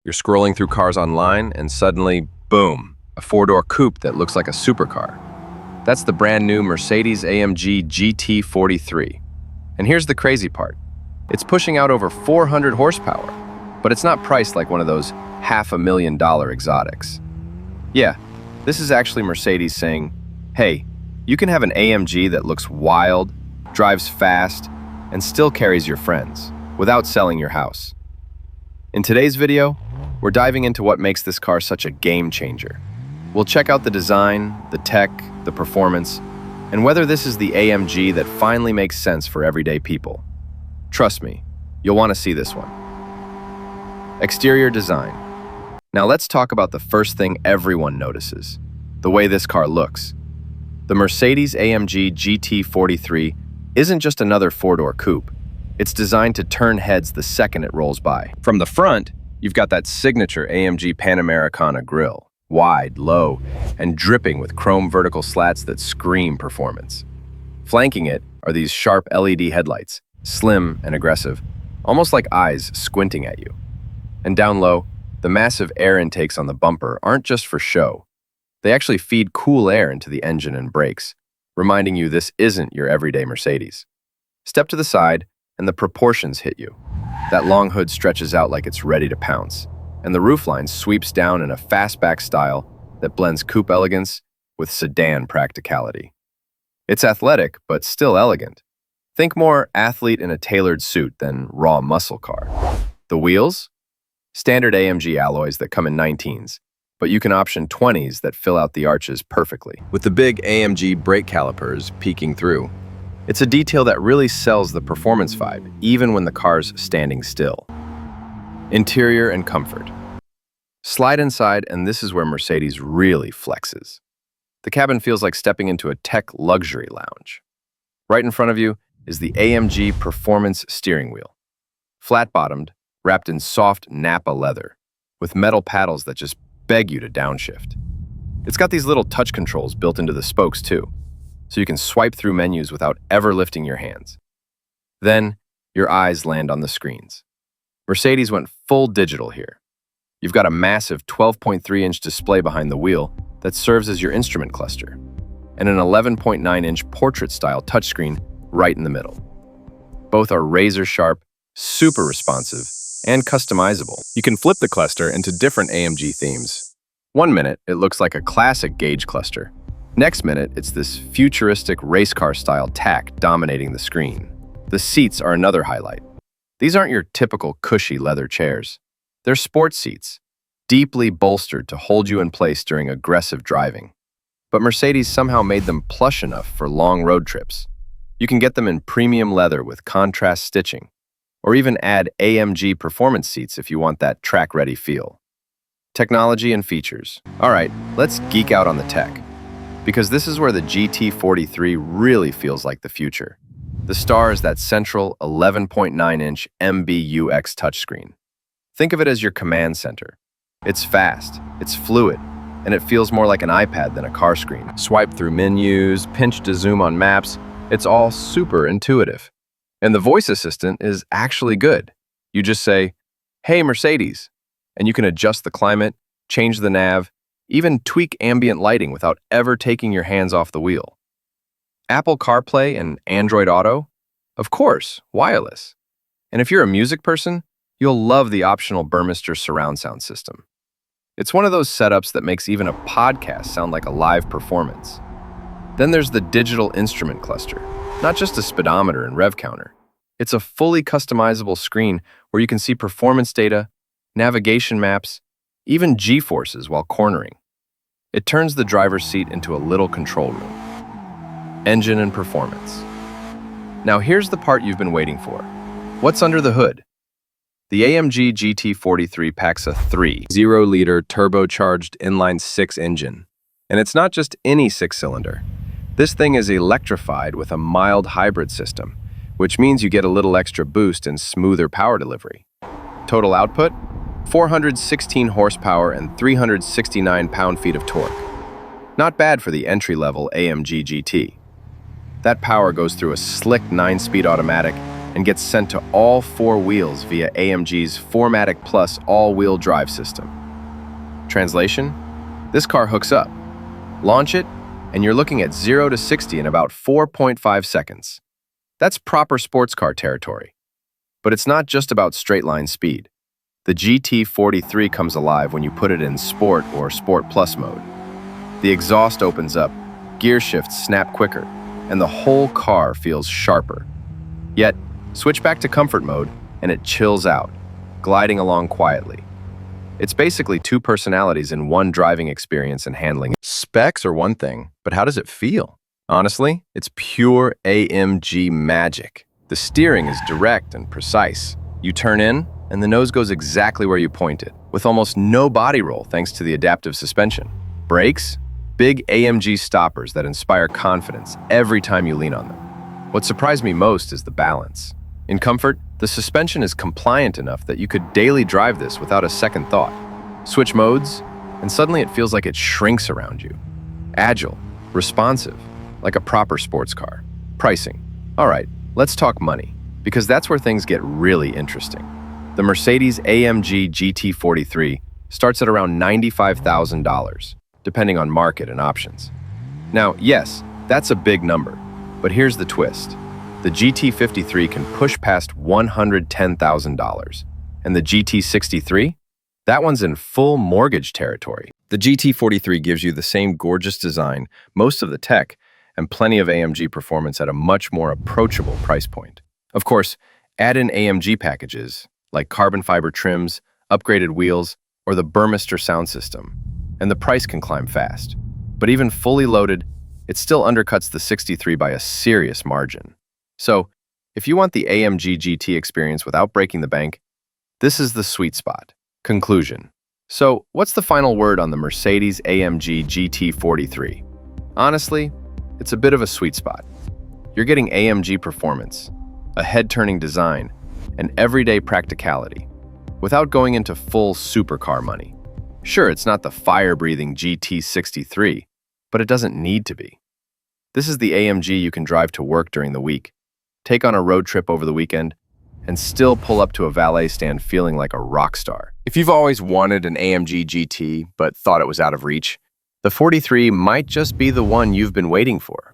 You're scrolling through cars online, and suddenly, boom, a four-door coupe that looks like a supercar. That's the brand new Mercedes-AMG GT 43. And here's the crazy part. It's pushing out over 400 horsepower, but it's not priced like one of those $500,000 exotics. Yeah, this is actually Mercedes saying, hey, you can have an AMG that looks wild, drives fast, and still carries your friends without selling your house. In today's video, we're diving into what makes this car such a game changer. We'll check out the design, the tech, the performance, and whether this is the AMG that finally makes sense for everyday people. Trust me, you'll want to see this one. Exterior design. Now let's talk about the first thing everyone notices, the way this car looks. The Mercedes-AMG GT 43 isn't just another four-door coupe. It's designed to turn heads the second it rolls by. From the front, you've got that signature AMG Panamericana grille, wide, low, and dripping with chrome vertical slats that scream performance. Flanking it are these sharp LED headlights, slim and aggressive, almost like eyes squinting at you. And down low, the massive air intakes on the bumper aren't just for show. They actually feed cool air into the engine and brakes, reminding you this isn't your everyday Mercedes. Step to the side, and the proportions hit you. That long hood stretches out like it's ready to pounce, and the roofline sweeps down in a fastback style that blends coupe elegance with sedan practicality. It's athletic, but still elegant. Think more athlete in a tailored suit than raw muscle car. The wheels? Standard AMG alloys that come in 19s, but you can option 20s that fill out the arches perfectly, with the big AMG brake calipers peeking through. It's a detail that really sells the performance vibe, even when the car's standing still. Interior and comfort. Slide inside, and this is where Mercedes really flexes. The cabin feels like stepping into a tech luxury lounge. Right in front of you is the AMG Performance steering wheel. Flat-bottomed, wrapped in soft Nappa leather, with metal paddles that just beg you to downshift. It's got these little touch controls built into the spokes too, so you can swipe through menus without ever lifting your hands. Then, your eyes land on the screens. Mercedes went full digital here. You've got a massive 12.3-inch display behind the wheel that serves as your instrument cluster, and an 11.9-inch portrait-style touchscreen right in the middle. Both are razor-sharp, super responsive, and customizable. You can flip the cluster into different AMG themes. One minute, it looks like a classic gauge cluster. Next minute, it's this futuristic race car-style tack dominating the screen. The seats are another highlight. These aren't your typical cushy leather chairs. They're sports seats, deeply bolstered to hold you in place during aggressive driving. But Mercedes somehow made them plush enough for long road trips. You can get them in premium leather with contrast stitching, or even add AMG performance seats if you want that track-ready feel. Technology and features. All right, let's geek out on the tech, because this is where the GT 43 really feels like the future. The star is that central 11.9-inch MBUX touchscreen. Think of it as your command center. It's fast, it's fluid, and it feels more like an iPad than a car screen. Swipe through menus, pinch to zoom on maps, it's all super intuitive. And the voice assistant is actually good. You just say, "Hey Mercedes," and you can adjust the climate, change the nav, even tweak ambient lighting without ever taking your hands off the wheel. Apple CarPlay and Android Auto? Of course, wireless. And if you're a music person, you'll love the optional Burmester surround sound system. It's one of those setups that makes even a podcast sound like a live performance. Then there's the digital instrument cluster, not just a speedometer and rev counter. It's a fully customizable screen where you can see performance data, navigation maps, even G-forces while cornering. It turns the driver's seat into a little control room. Engine and performance. Now here's the part you've been waiting for. What's under the hood? The AMG GT 43 packs a 3.0-liter turbocharged inline-6 engine. And it's not just any six-cylinder. This thing is electrified with a mild hybrid system, which means you get a little extra boost and smoother power delivery. Total output? 416 horsepower and 369 pound-feet of torque. Not bad for the entry-level AMG GT. That power goes through a slick 9-speed automatic and gets sent to all four wheels via AMG's 4MATIC Plus all-wheel drive system. Translation? This car hooks up. Launch it, and you're looking at 0 to 60 in about 4.5 seconds. That's proper sports car territory. But it's not just about straight-line speed. The GT43 comes alive when you put it in Sport or Sport Plus mode. The exhaust opens up, gear shifts snap quicker, and the whole car feels sharper. Yet, switch back to comfort mode, and it chills out, gliding along quietly. It's basically two personalities in one driving experience and handling. Specs are one thing, but how does it feel? Honestly, it's pure AMG magic. The steering is direct and precise. You turn in, and the nose goes exactly where you point it, with almost no body roll thanks to the adaptive suspension. Brakes? Big AMG stoppers that inspire confidence every time you lean on them. What surprised me most is the balance. In comfort, the suspension is compliant enough that you could daily drive this without a second thought. Switch modes, and suddenly it feels like it shrinks around you. Agile, responsive, like a proper sports car. Pricing. All right, let's talk money, because that's where things get really interesting. The Mercedes-AMG GT43 starts at around $95,000, depending on market and options. Now, yes, that's a big number, but here's the twist. The GT53 can push past $110,000, and the GT63? That one's in full mortgage territory. The GT43 gives you the same gorgeous design, most of the tech, and plenty of AMG performance at a much more approachable price point. Of course, add in AMG packages, like carbon fiber trims, upgraded wheels, or the Burmester sound system, and the price can climb fast. But even fully loaded, it still undercuts the 63 by a serious margin. So, if you want the AMG GT experience without breaking the bank, this is the sweet spot. Conclusion. So, what's the final word on the Mercedes-AMG GT43? Honestly, it's a bit of a sweet spot. You're getting AMG performance, a head-turning design, and everyday practicality, without going into full supercar money. Sure, it's not the fire-breathing GT63, but it doesn't need to be. This is the AMG you can drive to work during the week, take on a road trip over the weekend, and still pull up to a valet stand feeling like a rock star. If you've always wanted an AMG GT but thought it was out of reach, the 43 might just be the one you've been waiting for.